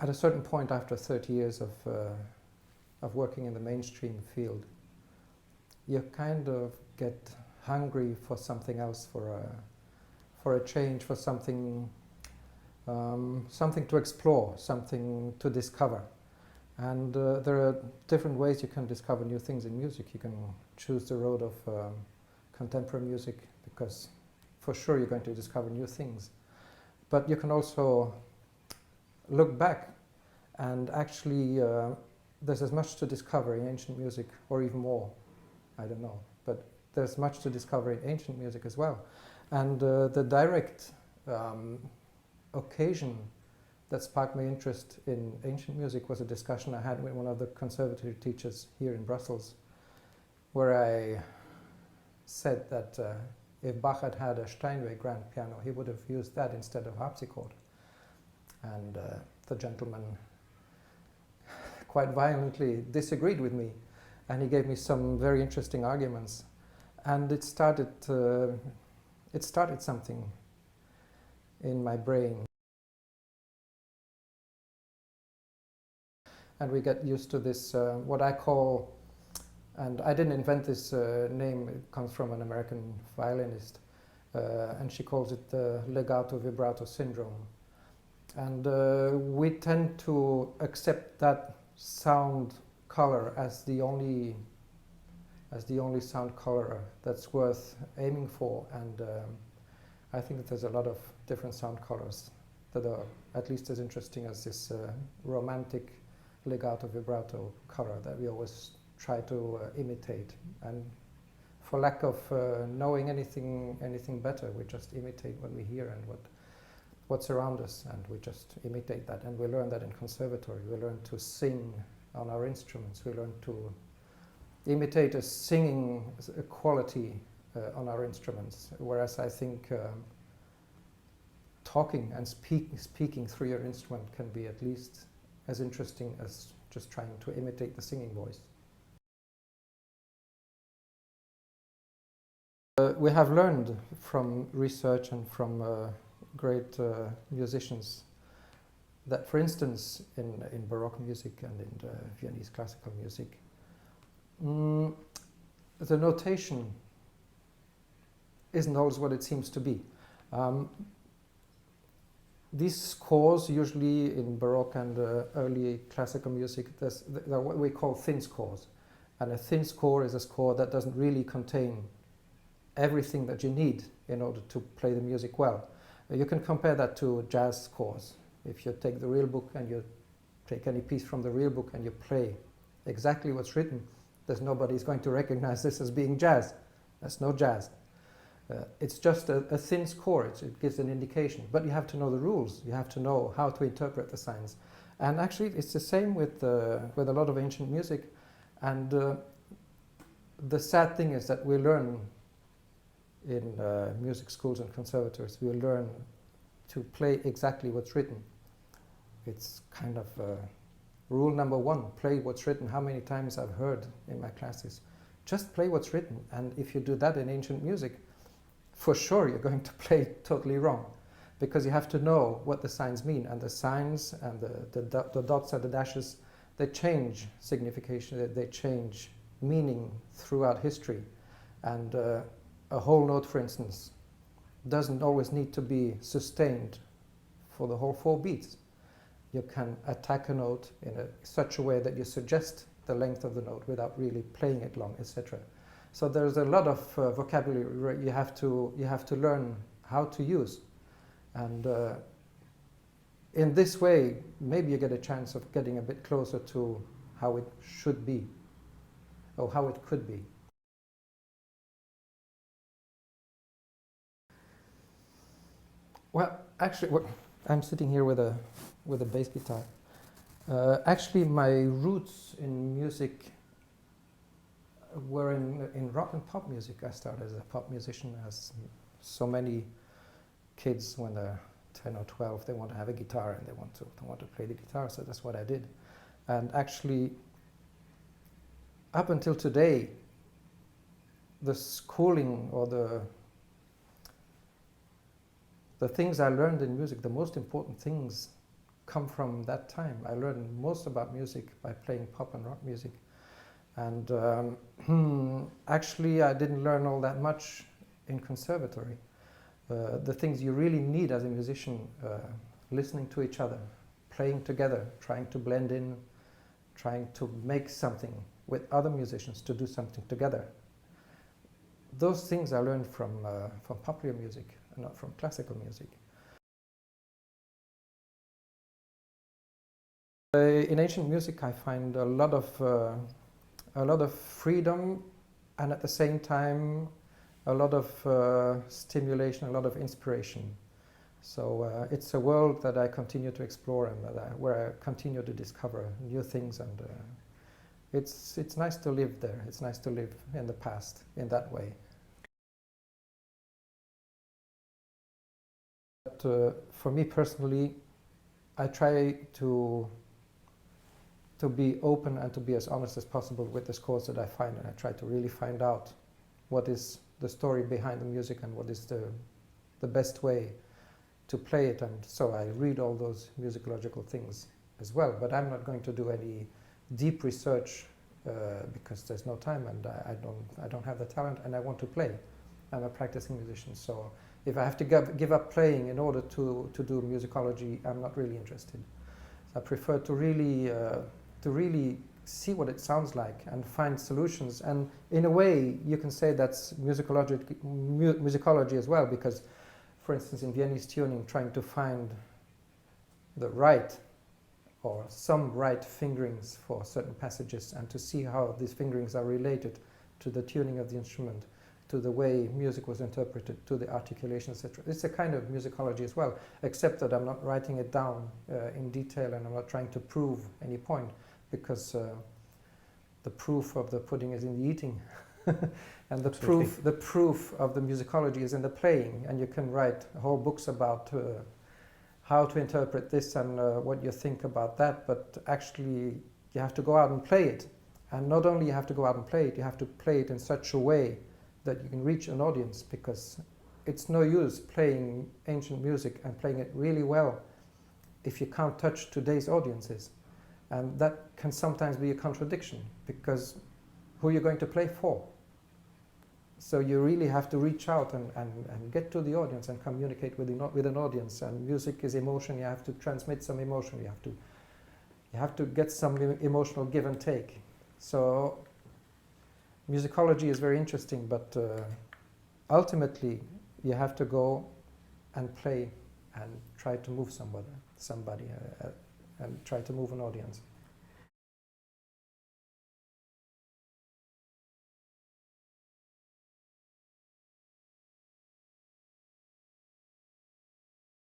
at a certain point after 30 years of working in the mainstream field, you kind of get hungry for something else, for a change, for something something to explore, something to discover. And there are different ways you can discover new things in music. You can choose the road of contemporary music, because for sure you're going to discover new things. But you can also look back, and actually there's as much to discover in ancient music, or even more, I don't know. But there's much to discover in ancient music as well. And the direct occasion that sparked my interest in ancient music was a discussion I had with one of the conservatory teachers here in Brussels, where I said that if Bach had had a Steinway grand piano, he would have used that instead of harpsichord. And the gentleman quite violently disagreed with me, and he gave me some very interesting arguments. And it started something in my brain. And we get used to this, what I call, and I didn't invent this name, it comes from an American violinist, and she calls it the Legato vibrato syndrome. And we tend to accept that sound color as the only sound color that's worth aiming for. And I think that there's a lot of different sound colors that are at least as interesting as this romantic legato vibrato color that we always try to imitate. And for lack of knowing anything better, we just imitate what we hear and what's around us, and we just imitate that. And we learn that in conservatory. We learn to sing on our instruments. We learn to imitate a singing quality on our instruments, whereas I think talking and speaking through your instrument can be at least as interesting as just trying to imitate the singing voice. We have learned from research and from great musicians that, for instance, in Baroque music and in Viennese classical music, the notation isn't always what it seems to be. These scores, usually in Baroque and early classical music, they're what we call thin scores. And a thin score is a score that doesn't really contain everything that you need in order to play the music well. You can compare that to jazz scores. If you take the real book and you take any piece from the real book and you play exactly what's written, there's nobody who's going to recognize this as being jazz. That's no jazz. It's just a thin score. It gives an indication. But you have to know the rules. You have to know how to interpret the signs. And actually, it's the same with a lot of ancient music. And the sad thing is that we learn in music schools and conservatories, we learn to play exactly what's written. It's kind of rule number one, play what's written. How many times I've heard in my classes, just play what's written. And if you do that in ancient music, for sure you're going to play totally wrong, because you have to know what the signs mean. And the signs and the dots and the dashes, they change signification, they change meaning throughout history. And a whole note, for instance, doesn't always need to be sustained for the whole 4 beats. You can attack a note in such a way that you suggest the length of the note without really playing it long, etc. So there's a lot of vocabulary you have to learn how to use. And in this way, maybe you get a chance of getting a bit closer to how it should be, or how it could be. Well, actually, I'm sitting here with a bass guitar. Actually, my roots in music were in rock and pop music. I started as a pop musician, as so many kids when they're 10 or 12, they want to have a guitar and they want to play the guitar. So that's what I did. And actually, up until today, the schooling or the things I learned in music, the most important things come from that time. I learned most about music by playing pop and rock music. And actually I didn't learn all that much in conservatory. The things you really need as a musician, listening to each other, playing together, trying to blend in, trying to make something with other musicians, to do something together. Those things I learned from popular music and not from classical music. In ancient music I find a lot of freedom, and at the same time a lot of stimulation, a lot of inspiration. So it's a world that I continue to explore and where I continue to discover new things, and it's nice to live there. It's nice to live in the past in that way. But for me personally, I try to be open and to be as honest as possible with the scores that I find, and I try to really find out what is the story behind the music and what is the best way to play it. And so I read all those musicological things as well, but I'm not going to do any deep research because there's no time, and I don't have the talent, and I want to play. I'm a practicing musician, so if I have to give up playing in order to do musicology, I'm not really interested. So I prefer to really see what it sounds like and find solutions. And in a way, you can say that's musicology as well, because, for instance, in Viennese tuning, trying to find the right or some right fingerings for certain passages, and to see how these fingerings are related to the tuning of the instrument, to the way music was interpreted, to the articulation, etc. It's a kind of musicology as well, except that I'm not writing it down in detail, and I'm not trying to prove any point, because the proof of the pudding is in the eating. And the proof of the musicology is in the playing, and you can write whole books about how to interpret this and what you think about that, but actually you have to go out and play it. And not only you have to go out and play it, you have to play it in such a way that you can reach an audience, because it's no use playing ancient music and playing it really well if you can't touch today's audiences. And that can sometimes be a contradiction, because who are you going to play for? So you really have to reach out and get to the audience and communicate with an audience. And music is emotion. You have to transmit some emotion. You have to get some emotional give and take. So musicology is very interesting, but ultimately you have to go and play and try to move somebody and try to move an audience.